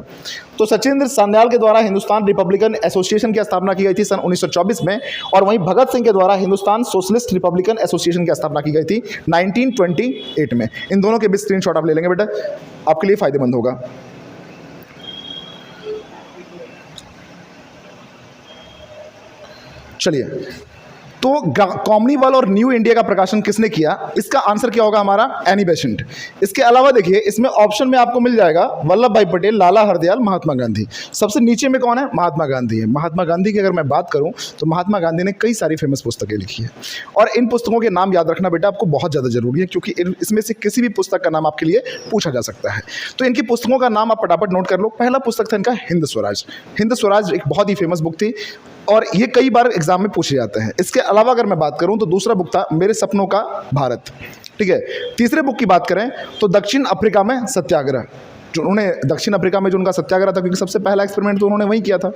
तो सचिंद्र सान्याल के द्वारा हिंदुस्तान रिपब्लिकन एसोसिएशन की स्थापना की गई थी सन 1924 में, और वहीं भगत सिंह के द्वारा हिंदुस्तान सोशलिस्ट रिपब्लिकन एसोसिएशन की स्थापना की गई थी 1928 में। इन दोनों के भी स्क्रीनशॉट आप ले लेंगे बेटा, आपके लिए फायदेमंद होगा। चलिए, तो कॉमनवेल्थ और न्यू इंडिया का प्रकाशन किसने किया? इसका आंसर क्या होगा हमारा? Annie Besant. इसके अलावा देखिए, इसमें ऑप्शन में आपको मिल जाएगा वल्लभ भाई पटेल, लाला हरदयाल, महात्मा गांधी। सबसे नीचे में कौन है? महात्मा गांधी है। महात्मा गांधी की अगर मैं बात करूं तो महात्मा गांधी ने कई सारी फेमस पुस्तकें लिखी है, और इन पुस्तकों के नाम याद रखना बेटा आपको बहुत ज़्यादा जरूरी है, क्योंकि इसमें से किसी भी पुस्तक का नाम आपके लिए पूछा जा सकता है। तो इनकी पुस्तकों का नाम आप फटाफट नोट कर लो। पहला पुस्तक था इनका हिंद स्वराज। हिंद स्वराज एक बहुत ही फेमस बुक थी, और ये कई बार एग्जाम में पूछे जाते हैं। इसके अलावा अगर मैं बात करूं तो दूसरा बुक था मेरे सपनों का भारत, ठीक है। तीसरे बुक की बात करें तो दक्षिण अफ्रीका में सत्याग्रह, जो उन्होंने दक्षिण अफ्रीका में जो उनका सत्याग्रह था, क्योंकि सबसे पहला एक्सपेरिमेंट तो उन्होंने वही किया था,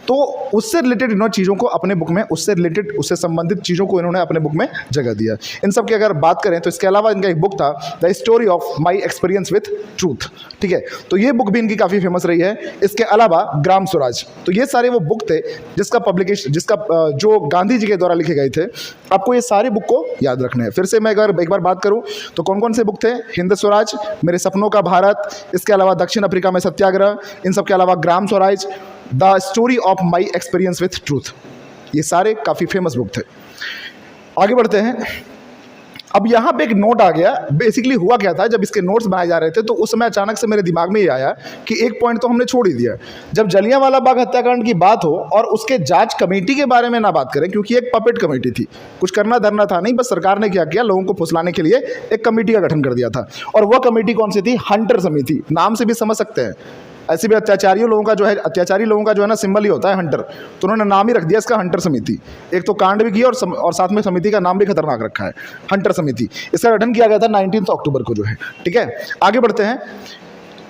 तो उससे रिलेटेड इन्होंने चीज़ों को अपने बुक में, उससे रिलेटेड, उससे संबंधित चीज़ों को इन्होंने अपने बुक में जगह दिया। इन सब की अगर बात करें तो इसके अलावा इनका एक बुक था the story of my experience with truth, ठीक है, तो ये बुक भी इनकी काफ़ी फेमस रही है। इसके अलावा ग्राम स्वराज, तो ये सारे वो बुक थे जिसका पब्लिकेशन, जो गांधी जी के द्वारा लिखे गए थे। आपको ये सारे बुक को याद रखने हैं। फिर से मैं अगर एक बार बात करूँ तो कौन कौन से बुक थे? हिंद स्वराज, मेरे सपनों का भारत, इसके अलावा दक्षिण अफ्रीका में सत्याग्रह, इन सब के अलावा Gram Swaraj, the story of my experience with truth, ये सारे काफ़ी फेमस बुक थे। आगे बढ़ते हैं। अब यहाँ पे एक नोट आ गया। बेसिकली हुआ क्या था, जब इसके नोट्स बनाए जा रहे थे तो उस समय अचानक से मेरे दिमाग में ये आया कि एक पॉइंट तो हमने छोड़ ही दिया। जब जलियांवाला बाग हत्याकांड की बात हो और उसके जांच कमेटी के बारे में ना बात करें, क्योंकि एक पपेट कमेटी थी, कुछ करना धरना था नहीं, बस सरकार ने क्या किया, लोगों को फुसलाने के लिए एक कमेटी का गठन कर दिया था। और वह कमेटी कौन सी थी? हंटर समिति। नाम से भी समझ सकते हैं, ऐसे भी अत्याचारी लोगों का जो है ना सिंबल ही होता है हंटर, तो उन्होंने नाम ही रख दिया इसका हंटर समिति। एक तो कांड भी किया और साथ में समिति का नाम भी खतरनाक रखा है, हंटर समिति। इसका गठन किया गया था 19 अक्टूबर को जो है, ठीक है। आगे बढ़ते हैं।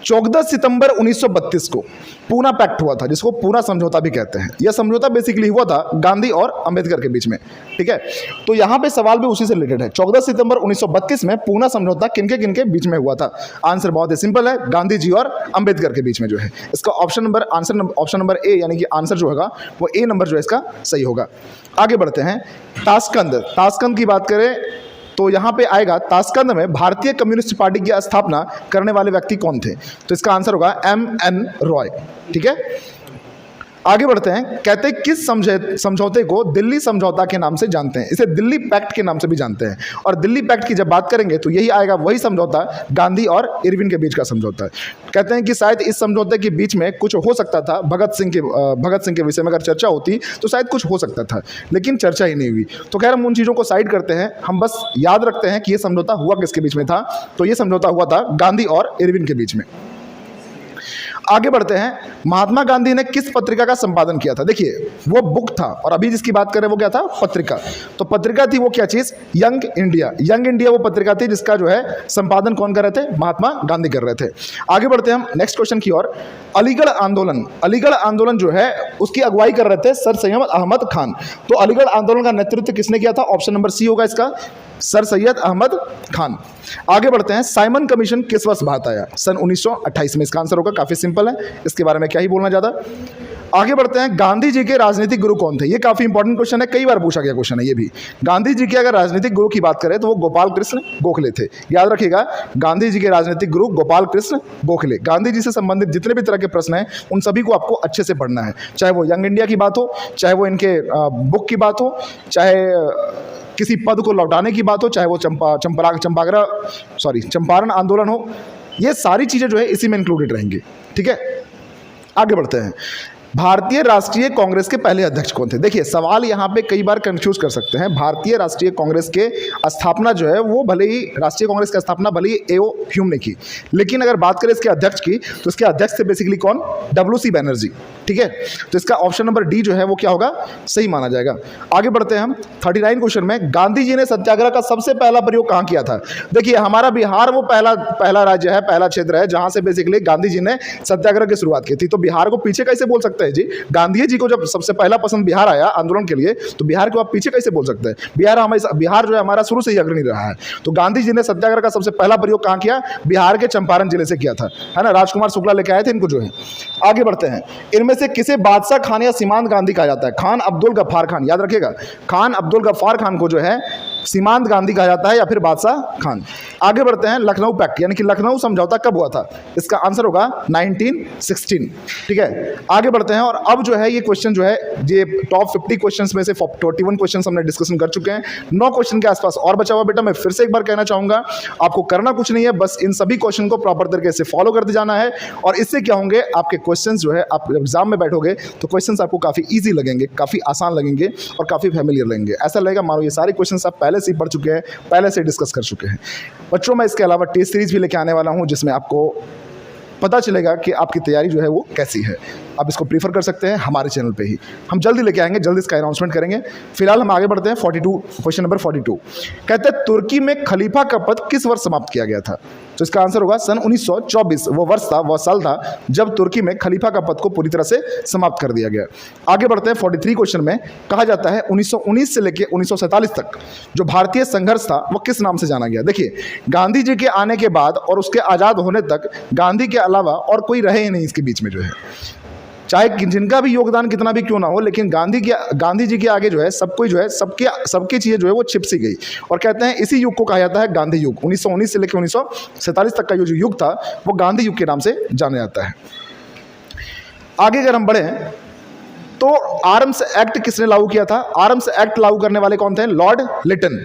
14 सितंबर 1932 को पूना पैक्ट हुआ था, जिसको पूना समझौता भी कहते हैं। यह समझौता बेसिकली हुआ था गांधी और अंबेडकर के बीच में, ठीक है। तो यहाँ पे सवाल भी उसी से रिलेटेड है। 14 सितंबर 1932 में पूना समझौता किनके बीच में हुआ था? आंसर बहुत ही सिंपल है, गांधी जी और अंबेडकर के बीच में जो है। इसका ऑप्शन नंबर ए, यानी कि आंसर जो होगा वो ए नंबर जो है इसका सही होगा। आगे बढ़ते हैं। ताशकंद की बात करें तो यहाँ पे आएगा, ताशकंद में भारतीय कम्युनिस्ट पार्टी की स्थापना करने वाले व्यक्ति कौन थे? तो इसका आंसर होगा M.N. रॉय, ठीक है। आगे बढ़ते हैं। कहते हैं किस समझौते को दिल्ली समझौता के नाम से जानते हैं? इसे दिल्ली पैक्ट के नाम से भी जानते हैं। और दिल्ली पैक्ट की जब बात करेंगे तो यही आएगा, वही समझौता गांधी और इरविन के बीच का समझौता है। कहते हैं कि शायद इस समझौते के बीच में कुछ हो सकता था, भगत सिंह के विषय में अगर चर्चा होती तो शायद कुछ हो सकता था, लेकिन चर्चा ही नहीं हुई। तो खैर हम उन चीज़ों को साइड करते हैं, हम बस याद रखते हैं कि ये समझौता हुआ किसके बीच में था। तो ये समझौता हुआ था गांधी और इरविन के बीच में। आगे बढ़ते हैं। महात्मा गांधी ने किस पत्रिका का संपादन किया था? देखिए वो बुक था, और अभी जिसकी बात करें वो क्या था? पत्रिका। तो पत्रिका थी वो क्या चीज? यंग इंडिया वो पत्रिका थी जिसका जो है संपादन कौन कर रहे थे? महात्मा गांधी कर रहे थे। आगे बढ़ते हैं हम नेक्स्ट क्वेश्चन की ओर। अलीगढ़ आंदोलन जो है उसकी अगुवाई कर रहे थे सर सैयद अहमद खान। तो अलीगढ़ आंदोलन का नेतृत्व किसने किया था? ऑप्शन नंबर सी होगा इसका, सर सैयद अहमद खान। आगे बढ़ते हैं। साइमन कमीशन किस वर्ष भारत आया? सन 1928 में इसका आंसर होगा। काफी सिंपल है, इसके बारे में क्या ही बोलना ज्यादा। आगे बढ़ते हैं। गांधी जी के राजनीतिक गुरु कौन थे? ये काफी इंपॉर्टेंट क्वेश्चन है, कई बार पूछा गया क्वेश्चन है ये भी। गांधी जी के अगर राजनीतिक गुरु की बात करें तो वो गोपाल कृष्ण गोखले थे। याद रखिएगा, गांधी जी के राजनीतिक गुरु गोपाल कृष्ण गोखले। गांधी जी से संबंधित जितने भी तरह के प्रश्न हैं उन सभी को आपको अच्छे से पढ़ना है, चाहे वो यंग इंडिया की बात हो, चाहे वो इनके बुक की बात हो, चाहे किसी पद को लौटाने की बात हो, चाहे वो चंपारण आंदोलन हो, ये सारी चीज़ें जो है इसी में इंक्लूडेड रहेंगी, ठीक है। आगे बढ़ते हैं। भारतीय राष्ट्रीय कांग्रेस के पहले अध्यक्ष कौन थे? देखिए सवाल यहाँ पे कई बार कंफ्यूज कर सकते हैं। भारतीय राष्ट्रीय कांग्रेस के स्थापना जो है वो भले ही राष्ट्रीय कांग्रेस की स्थापना भले ही ए.ओ. ह्यूम ने की, लेकिन अगर बात करें इसके अध्यक्ष की तो इसके अध्यक्ष थे बेसिकली कौन? W.C. बैनर्जी, ठीक है। तो इसका ऑप्शन नंबर डी जो है वो क्या होगा? सही माना जाएगा। आगे बढ़ते हैं हम 39 क्वेश्चन में। गांधी जी ने सत्याग्रह का सबसे पहला प्रयोग कहाँ किया था? देखिए हमारा बिहार वो पहला राज्य है, पहला क्षेत्र है जहां से बेसिकली गांधी जी ने सत्याग्रह की शुरुआत की थी। तो बिहार को पीछे कैसे बोल सकते हैं जी? गांधी जी को जब सबसे पहला पसंद बिहार आया आंदोलन के लिए, तो बिहार को आप पीछे कैसे बोल सकते हैं? बिहार जो है हमारा शुरू से ही अग्रणी रहा है। तो गांधी जी ने सत्याग्रह का सबसे पहला प्रयोग कहाँ किया? बिहार के चंपारण जिले से किया था, है ना। राजकुमार शुक्ला लेके आए थे इनको जो है। आगे बढ़ते हैं। इनमें से किसे बादशाह खान या सीमांत गांधी कहा जाता है? खान अब्दुल गफ्फार खान। याद रखिएगा, खान अब्दुल गफ्फार खान को जो है सीमांत गांधी कहा जाता है या फिर बादशाह खान। आगे बढ़ते हैं। लखनऊ पैक्ट यानी कि लखनऊ समझौता कब हुआ था? इसका आंसर होगा 1916, ठीक है। आगे बढ़ते हैं। और अब जो है ये क्वेश्चन जो है ये टॉप 50 क्वेश्चंस में से 41 क्वेश्चंस हमने डिस्कशन कर चुके हैं। 9 क्वेश्चन के आसपास और बचा हुआ। बेटा मैं फिर से एक बार कहना चाहूंगा, आपको करना कुछ नहीं है, बस इन सभी क्वेश्चन को प्रॉपर तरीके से फॉलो करते जाना है। और इससे क्या होंगे, आपके क्वेश्चंस जो है आप एग्जाम में बैठोगे तो क्वेश्चंस आपको काफी ईजी लगेंगे, काफी आसान लगेंगे और काफी फैमिलियर लगेंगे। ऐसा लगेगा मानो ये सारे क्वेश्चंस आप पहले से ही पढ़ चुके हैं, पहले से डिस्कस कर चुके हैं। बच्चों मैं इसके अलावा टेस्ट सीरीज भी लेके आने वाला हूं जिसमें आपको पता चलेगा कि आपकी तैयारी जो है वो कैसी है। आप इसको प्रीफर कर सकते हैं हमारे चैनल पे ही। हम जल्दी लेके आएंगे, जल्दी इसका अनाउंसमेंट करेंगे। फिलहाल हम आगे बढ़ते हैं 42, क्वेश्चन नंबर 42। कहते हैं तुर्की में खलीफा का पद किस वर्ष समाप्त किया गया था? तो इसका आंसर होगा सन 1924। वो वर्ष था, वह साल था जब तुर्की में खलीफा का पद को पूरी तरह से समाप्त कर दिया गया। आगे बढ़ते हैं 43 क्वेश्चन में। कहा जाता है 1919 से लेकर 1947 तक जो भारतीय संघर्ष था वो किस नाम से जाना गया? देखिए, गांधी जी के आने के बाद और उसके आज़ाद होने तक गांधी के अलावा और कोई रहे ही नहीं इसके बीच में जो है, चाहे जिनका भी योगदान कितना भी क्यों ना हो, लेकिन गांधी जी के आगे जो है सब कोई जो है सबकी चीज़ें जो है वो छिप सी गई। और कहते हैं इसी युग को कहा जाता है गांधी युग। 1919 से लेकर 1947 तक का जो युग था वो गांधी युग के नाम से जाना जाता है। आगे अगर हम बढ़ें तो आर्म्स एक्ट किसने लागू किया था? आर्म्स एक्ट लागू करने वाले कौन थे? लॉर्ड लिटन।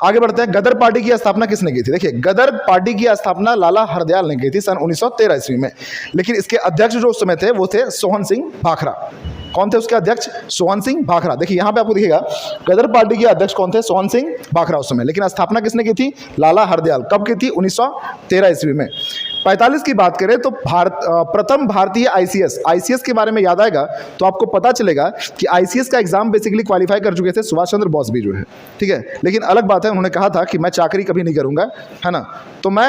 आगे बढ़ते हैं, गदर पार्टी की स्थापना किसने की थी? देखिए, गदर पार्टी की स्थापना लाला हरदयाल ने की थी सन 1913 ईस्वी में, लेकिन इसके अध्यक्ष जो उस समय थे वो थे सोहन सिंह भाखरा। कौन थे उसके अध्यक्ष? सोहन सिंह भाखरा। देखिए यहाँ पे आपको दिखेगा गदर पार्टी के अध्यक्ष कौन थे? सोहन सिंह भाखरा उस समय, लेकिन स्थापना किसने की थी? लाला हरदयाल। कब की थी? 1913 ईस्वी में। 45 की बात करें तो प्रथम भारतीय आईसीएस के बारे में याद आएगा तो आपको पता चलेगा कि आईसीएस का एग्जाम बेसिकली क्वालिफाई कर चुके थे सुभाष चंद्र बोस भी जो है, ठीक है। लेकिन अलग बात है, उन्होंने कहा था कि मैं चाकरी कभी नहीं करूंगा, है ना, तो मैं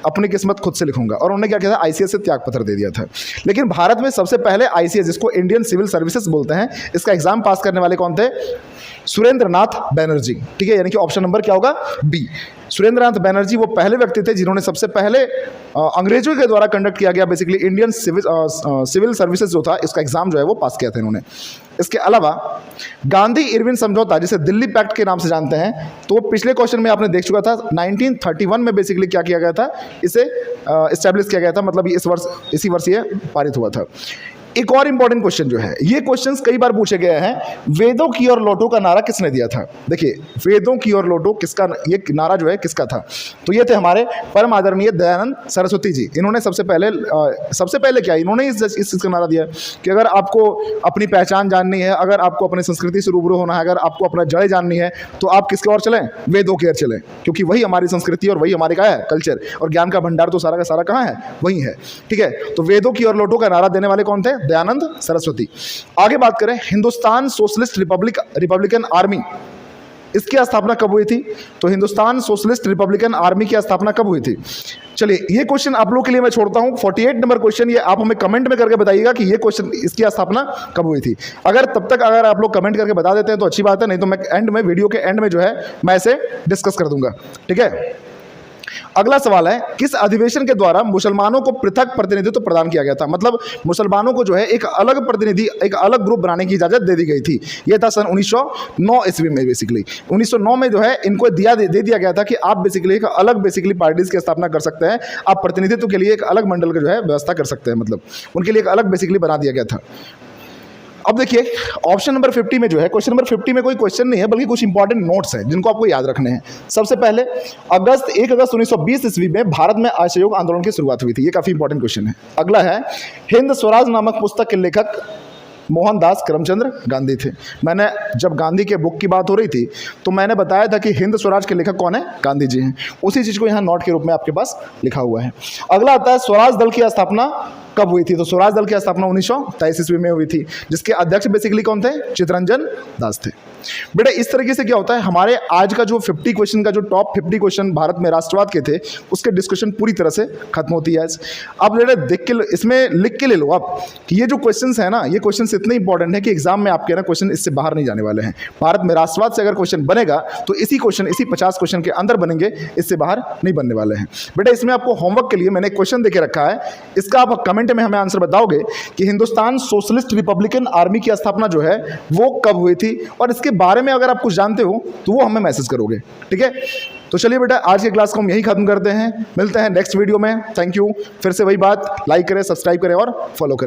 अपनी किस्मत खुद से लिखूंगा, और उन्होंने क्या किया था? आईसीएस से त्याग पत्र दे दिया था। लेकिन भारत में सबसे पहले आईसीएस, जिसको इंडियन सिविल सर्विसेज बोलते हैं, इसका एग्जाम पास करने वाले कौन थे? सुरेंद्रनाथ बैनर्जी, ठीक है। यानी कि ऑप्शन नंबर क्या होगा? बी। सुरेंद्रनाथ बैनर्जी वो पहले व्यक्ति थे जिन्होंने सबसे पहले अंग्रेजों के द्वारा कंडक्ट किया गया बेसिकली इंडियन सिविल सर्विसेज जो था, इसका एग्जाम जो है वो पास किया था इन्होंने। इसके अलावा गांधी इरविन समझौता, जिसे दिल्ली पैक्ट के नाम से जानते हैं, तो वो पिछले क्वेश्चन में आपने देख चुका था। 1931 में बेसिकली क्या किया गया था? इसे इस्टेब्लिश किया गया था, मतलब इसी वर्ष ये पारित हुआ था। एक और इंपॉर्टेंट क्वेश्चन जो है, ये क्वेश्चंस कई बार पूछे गए हैं, वेदों की ओर लौटो का नारा किसने दिया था? देखिए, वेदों की ओर लौटो किसका, ये नारा जो है किसका था? तो ये थे हमारे परम आदरणीय दयानंद सरस्वती जी। इन्होंने सबसे पहले क्या, इन्होंने इस चीज़ का नारा दिया कि अगर आपको अपनी पहचान जाननी है, अगर आपको अपनी संस्कृति से रूबरू होना है, अगर आपको अपना जड़ें जाननी है, तो आप किसके ओर चलें? वेदों की ओर चलें, क्योंकि वही हमारी संस्कृति और वही हमारे क्या है? कल्चर और ज्ञान का भंडार तो सारा का सारा कहाँ है? वही है, ठीक है। तो वेदों की ओर लौटो का नारा देने वाले कौन थे? दयानंद सरस्वती। आगे बात करें, हिंदुस्तान सोशलिस्ट रिपब्लिकन आर्मी, इसकी स्थापना कब हुई थी? तो हिंदुस्तान सोशलिस्ट रिपब्लिकन आर्मी की स्थापना कब हुई थी? चलिए, ये क्वेश्चन आप लोगों के लिए मैं छोड़ता हूं। 48 नंबर क्वेश्चन, ये आप हमें कमेंट में करके बताइएगा कि ये क्वेश्चन, इसकी स्थापना कब हुई थी। तब तक अगर आप लोग कमेंट करके बता देते हैं तो अच्छी बात है, नहीं तो मैं वीडियो के एंड में जो है मैं इसे डिस्कस कर दूंगा, ठीक है। अगला सवाल है, किस अधिवेशन के द्वारा मुसलमानों को पृथक प्रतिनिधित्व प्रदान किया गया था? मतलब मुसलमानों को जो है एक अलग प्रतिनिधि, एक अलग ग्रुप बनाने की इजाजत दे दी गई थी। यह था सन 1909 ईस्वी में। बेसिकली 1909 में जो है इनको दे दिया गया था कि आप बेसिकली एक अलग पार्टीज की स्थापना कर सकते हैं, आप प्रतिनिधित्व के लिए एक अलग मंडल का जो है व्यवस्था कर सकते हैं, मतलब उनके लिए एक अलग बेसिकली बना दिया गया था। अब देखिए, ऑप्शन नंबर 50 में जो है, क्वेश्चन नंबर 50 में कोई क्वेश्चन नहीं है बल्कि कुछ इंपॉर्टेंट नोट्स हैं जिनको आपको याद रखने हैं। सबसे पहले 1 अगस्त 1920 ईस्वी में भारत में असहयोग आंदोलन की शुरुआत हुई थी। ये काफी इंपॉर्टेंट क्वेश्चन है। अगला है, हिंद स्वराज नामक पुस्तक के लेखक मोहनदास करमचंद गांधी थे। मैंने जब गांधी के बुक की बात हो रही थी तो मैंने बताया था कि हिंद स्वराज के लेखक कौन है? गांधी जी हैं। उसी चीज को यहाँ नोट के रूप में आपके पास लिखा हुआ है। अगला आता है, स्वराज दल की स्थापना कब हुई थी? तो स्वराज दल की स्थापना 1923 ईस्वी में हुई थी, जिसके अध्यक्ष बेसिकली कौन थे? चित्तरंजन दास थे। बेटा, इस तरीके से क्या होता है, हमारे आज का जो 50 क्वेश्चन का जो टॉप 50 क्वेश्चन भारत में राष्ट्रवाद के थे, उसके डिस्कशन पूरी तरह से खत्म होती है। आप बेटा देख के, इसमें लिख के ले लो आप कि ये जो क्वेश्चंस है ना, ये क्वेश्चंस इतने इंपॉर्टेंट है कि एग्जाम में आपके ना क्वेश्चन इससे बाहर नहीं जाने वाले हैं। भारत में राष्ट्रवाद से अगर क्वेश्चन बनेगा तो इसी 50 क्वेश्चन के अंदर बनेंगे, इससे बाहर नहीं बनने वाले हैं। बेटा, इसमें आपको होमवर्क के लिए मैंने क्वेश्चन देके रखा है, इसका आप कमेंट में हमें आंसर बताओगे कि हिंदुस्तान सोशलिस्ट रिपब्लिकन आर्मी की स्थापना जो है वो कब हुई थी, और इसके बारे में अगर आप कुछ जानते हो तो वो हमें मैसेज करोगे, ठीक है। तो चलिए बेटा, आज की क्लास को हम यही खत्म करते हैं, मिलते हैं नेक्स्ट वीडियो में। Thank you. फिर से वही बात, लाइक करें, सब्सक्राइब करें और फॉलो करें।